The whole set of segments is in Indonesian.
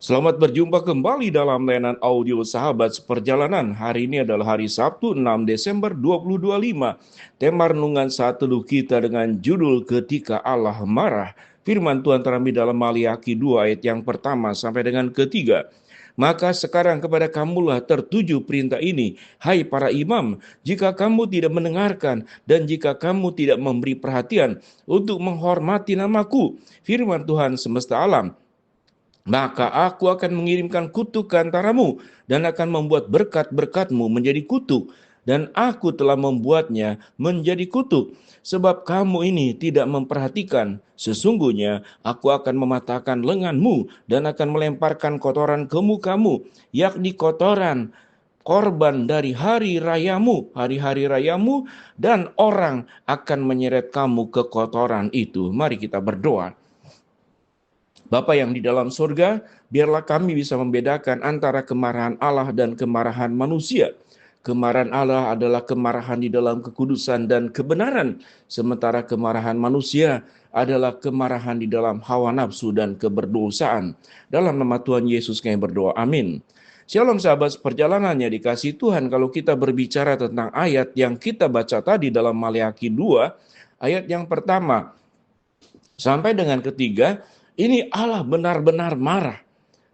Selamat berjumpa kembali dalam layanan audio Sahabat Seperjalanan. Hari ini adalah hari Sabtu 6 Desember 2025. Tema renungan saat teduh kita dengan judul Ketika Allah Marah. Firman Tuhan terambil dalam Maliaki 2 ayat yang pertama sampai dengan ketiga. Maka sekarang kepada kamulah tertuju perintah ini, hai para imam, jika kamu tidak mendengarkan dan jika kamu tidak memberi perhatian untuk menghormati namaku, firman Tuhan semesta alam, maka aku akan mengirimkan kutuk ke antaramu dan akan membuat berkat-berkatmu menjadi kutuk. Dan aku telah membuatnya menjadi kutuk. Sebab kamu ini tidak memperhatikan. Sesungguhnya aku akan mematahkan lenganmu dan akan melemparkan kotoran ke mukamu, yakni kotoran korban dari hari-hari rayamu, dan orang akan menyeret kamu ke kotoran itu. Mari kita berdoa. Bapa yang di dalam surga, biarlah kami bisa membedakan antara kemarahan Allah dan kemarahan manusia. Kemarahan Allah adalah kemarahan di dalam kekudusan dan kebenaran, sementara kemarahan manusia adalah kemarahan di dalam hawa nafsu dan keberdosaan. Dalam nama Tuhan Yesus kami berdoa, amin. Shalom sahabat perjalanannya dikasih Tuhan. Kalau kita berbicara tentang ayat yang kita baca tadi dalam Maliaki 2, ayat yang pertama sampai dengan ketiga, ini Allah benar-benar marah.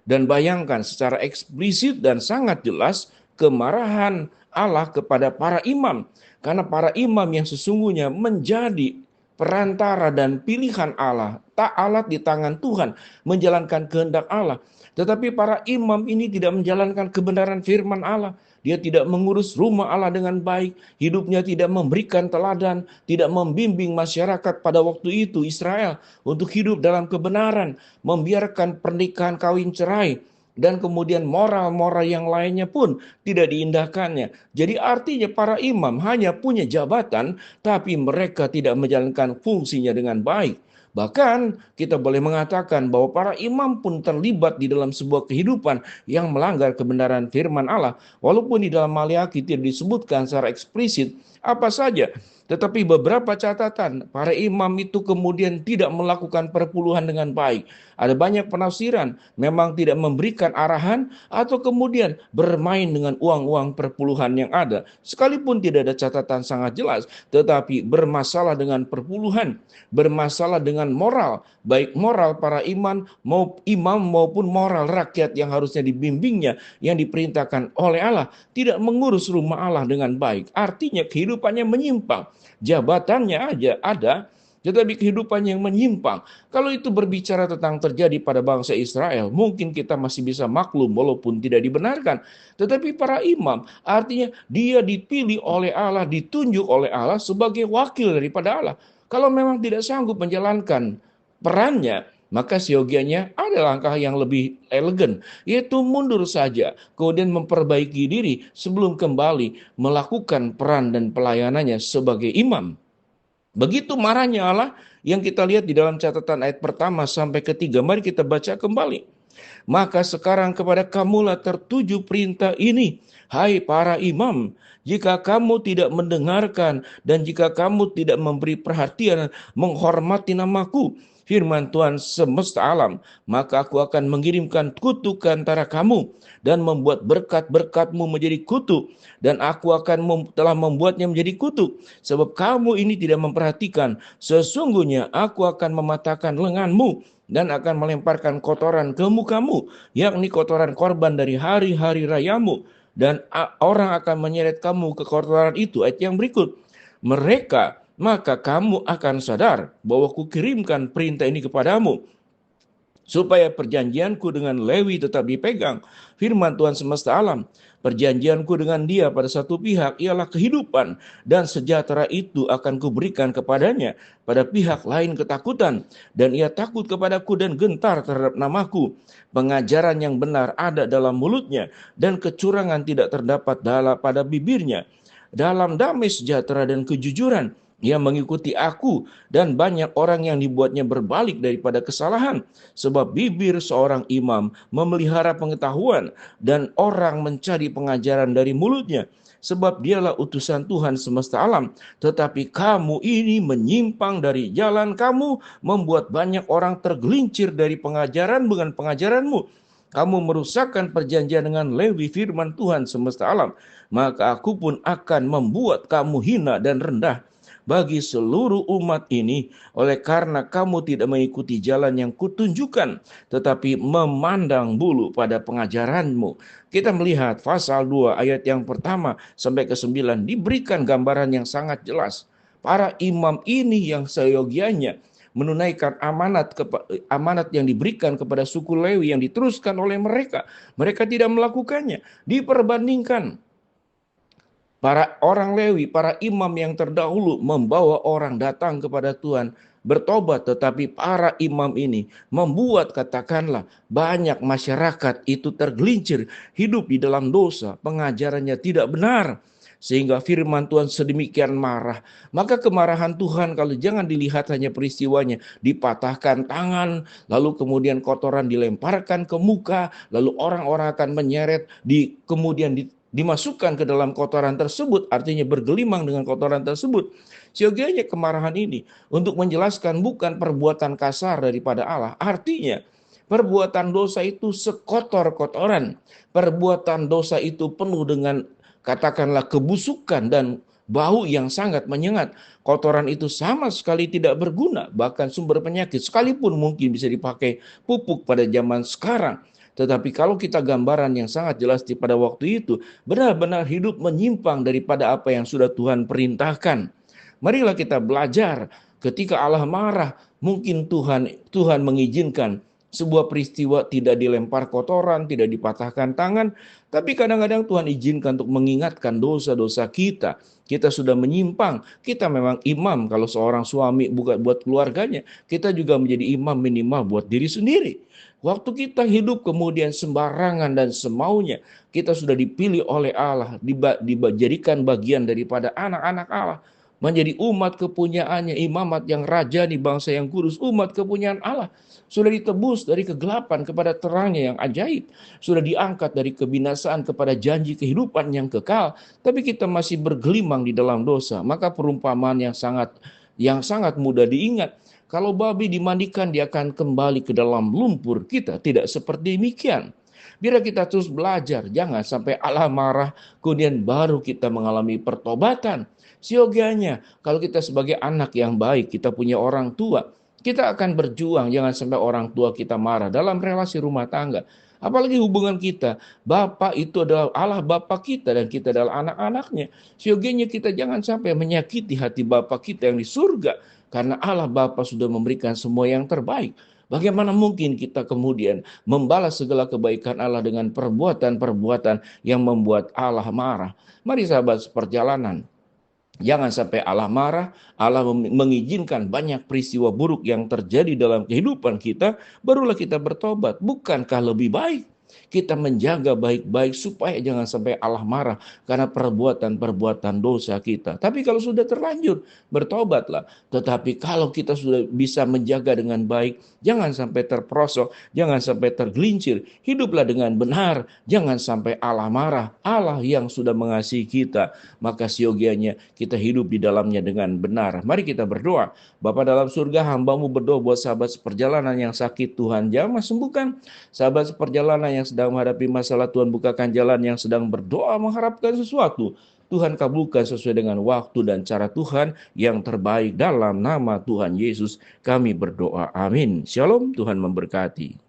Dan bayangkan secara eksplisit dan sangat jelas kemarahan Allah kepada para imam. Karena para imam yang sesungguhnya menjadi perantara dan pilihan Allah, tak alat di tangan Tuhan, menjalankan kehendak Allah. Tetapi para imam ini tidak menjalankan kebenaran firman Allah. Dia tidak mengurus rumah Allah dengan baik. Hidupnya tidak memberikan teladan, tidak membimbing masyarakat pada waktu itu Israel untuk hidup dalam kebenaran, membiarkan pernikahan kawin cerai, dan kemudian moral-moral yang lainnya pun tidak diindahkannya. Jadi artinya para imam hanya punya jabatan, tapi mereka tidak menjalankan fungsinya dengan baik. Bahkan kita boleh mengatakan bahwa para imam pun terlibat di dalam sebuah kehidupan yang melanggar kebenaran firman Allah. Walaupun di dalam Maliaki tidak disebutkan secara eksplisit apa saja, tetapi beberapa catatan, para imam itu kemudian tidak melakukan perpuluhan dengan baik. Ada banyak penafsiran, memang tidak memberikan arahan atau kemudian bermain dengan uang-uang perpuluhan yang ada. Sekalipun tidak ada catatan sangat jelas, tetapi bermasalah dengan perpuluhan, bermasalah dengan moral, baik moral para imam maupun moral rakyat yang harusnya dibimbingnya, yang diperintahkan oleh Allah, tidak mengurus rumah Allah dengan baik. Artinya kehidupannya menyimpang. Jabatannya aja ada, tetapi kehidupannya yang menyimpang. Kalau itu berbicara tentang terjadi pada bangsa Israel, mungkin kita masih bisa maklum walaupun tidak dibenarkan. Tetapi para imam, artinya dia dipilih oleh Allah, ditunjuk oleh Allah sebagai wakil daripada Allah. Kalau memang tidak sanggup menjalankan perannya, maka seyogianya ada langkah yang lebih elegan, yaitu mundur saja, kemudian memperbaiki diri sebelum kembali melakukan peran dan pelayanannya sebagai imam. Begitu marahnya Allah yang kita lihat di dalam catatan ayat pertama sampai ketiga. Mari kita baca kembali. Maka sekarang kepada kamulah tertuju perintah ini, hai para imam, jika kamu tidak mendengarkan dan jika kamu tidak memberi perhatian menghormati namaku, firman Tuhan semesta alam, maka aku akan mengirimkan kutuk ke antara kamu dan membuat berkat-berkatmu menjadi kutuk, dan aku telah membuatnya menjadi kutuk, sebab kamu ini tidak memperhatikan. Sesungguhnya aku akan mematahkan lenganmu dan akan melemparkan kotoran ke mukamu, yakni kotoran korban dari hari-hari rayamu, dan orang akan menyeret kamu ke kotoran itu. Ayat yang berikut, maka kamu akan sadar bahwa kukirimkan perintah ini kepadamu, supaya perjanjianku dengan Lewi tetap dipegang. Firman Tuhan semesta alam, perjanjianku dengan dia pada satu pihak ialah kehidupan, dan sejahtera itu akan kuberikan kepadanya. Pada pihak lain ketakutan, dan ia takut kepadaku dan gentar terhadap namaku. Pengajaran yang benar ada dalam mulutnya, dan kecurangan tidak terdapat pada bibirnya. Dalam damai sejahtera dan kejujuran ia mengikuti aku, dan banyak orang yang dibuatnya berbalik daripada kesalahan. Sebab bibir seorang imam memelihara pengetahuan, dan orang mencari pengajaran dari mulutnya. Sebab dialah utusan Tuhan semesta alam. Tetapi kamu ini menyimpang dari jalan kamu, membuat banyak orang tergelincir dari pengajaran dengan pengajaranmu. kamu merusakkan perjanjian dengan Lewi, firman Tuhan semesta alam, maka aku pun akan membuat kamu hina dan rendah bagi seluruh umat ini, oleh karena kamu tidak mengikuti jalan yang kutunjukkan, tetapi memandang bulu pada pengajaranmu. Kita melihat pasal 2 ayat yang pertama sampai ke-9 diberikan gambaran yang sangat jelas. Para imam ini yang seyogianya menunaikan amanat yang diberikan kepada suku Lewi yang diteruskan oleh mereka. Mereka tidak melakukannya. Diperbandingkan para orang Lewi, para imam yang terdahulu membawa orang datang kepada Tuhan bertobat, tetapi para imam ini membuat, katakanlah, banyak masyarakat itu tergelincir hidup di dalam dosa, pengajarannya tidak benar, sehingga firman Tuhan sedemikian marah. Maka kemarahan Tuhan, kalau jangan dilihat hanya peristiwanya, dipatahkan tangan, lalu kemudian kotoran dilemparkan ke muka, lalu orang-orang akan menyeret, kemudian dimasukkan ke dalam kotoran tersebut, artinya bergelimang dengan kotoran tersebut. Seyogianya kemarahan ini untuk menjelaskan bukan perbuatan kasar daripada Allah, artinya perbuatan dosa itu sekotor-kotoran, perbuatan dosa itu penuh dengan, katakanlah, kebusukan dan bau yang sangat menyengat. Kotoran itu sama sekali tidak berguna, bahkan sumber penyakit, sekalipun mungkin bisa dipakai pupuk pada zaman sekarang. Tetapi kalau kita gambaran yang sangat jelas pada waktu itu, benar-benar hidup menyimpang daripada apa yang sudah Tuhan perintahkan. Marilah kita belajar ketika Allah marah, mungkin Tuhan mengizinkan sebuah peristiwa tidak dilempar kotoran, tidak dipatahkan tangan, tapi kadang-kadang Tuhan izinkan untuk mengingatkan dosa-dosa kita. Kita sudah menyimpang, kita memang imam kalau seorang suami buat keluarganya, kita juga menjadi imam minimal buat diri sendiri. Waktu kita hidup kemudian sembarangan dan semaunya, kita sudah dipilih oleh Allah, dijadikan bagian daripada anak-anak Allah, menjadi umat kepunyaannya, imamat yang raja di bangsa yang kudus, umat kepunyaan Allah. Sudah ditebus dari kegelapan kepada terangnya yang ajaib, sudah diangkat dari kebinasaan kepada janji kehidupan yang kekal, tapi kita masih bergelimang di dalam dosa. Maka perumpamaan yang sangat mudah diingat, kalau babi dimandikan dia akan kembali ke dalam lumpur. Kita tidak seperti demikian. Biar kita terus belajar, jangan sampai Allah marah kemudian baru kita mengalami pertobatan. Siogianya, kalau kita sebagai anak yang baik, kita punya orang tua, kita akan berjuang jangan sampai orang tua kita marah dalam relasi rumah tangga. Apalagi hubungan kita, Bapa itu adalah Allah Bapa kita dan kita adalah anak-anaknya. Siogianya kita jangan sampai menyakiti hati Bapa kita yang di surga, karena Allah Bapa sudah memberikan semua yang terbaik. Bagaimana mungkin kita kemudian membalas segala kebaikan Allah dengan perbuatan-perbuatan yang membuat Allah marah? Mari sahabat seperjalanan, jangan sampai Allah marah, Allah mengizinkan banyak peristiwa buruk yang terjadi dalam kehidupan kita, barulah kita bertobat. Bukankah lebih baik kita menjaga baik-baik supaya jangan sampai Allah marah karena perbuatan-perbuatan dosa kita. Tapi kalau sudah terlanjur, bertobatlah. Tetapi kalau kita sudah bisa menjaga dengan baik, jangan sampai terperosok, jangan sampai tergelincir. Hiduplah dengan benar, jangan sampai Allah marah. Allah yang sudah mengasihi kita, maka siogianya kita hidup di dalamnya dengan benar. Mari kita berdoa. Bapa dalam surga, hamba-Mu berdoa buat sahabat seperjalanan yang sakit, Tuhan jamah sembuhkan. Sahabat seperjalanan yang sedang menghadapi masalah, Tuhan bukakan jalan. Yang sedang berdoa mengharapkan sesuatu, Tuhan kabulkan sesuai dengan waktu dan cara Tuhan yang terbaik. Dalam nama Tuhan Yesus kami berdoa, amin. Shalom, Tuhan memberkati.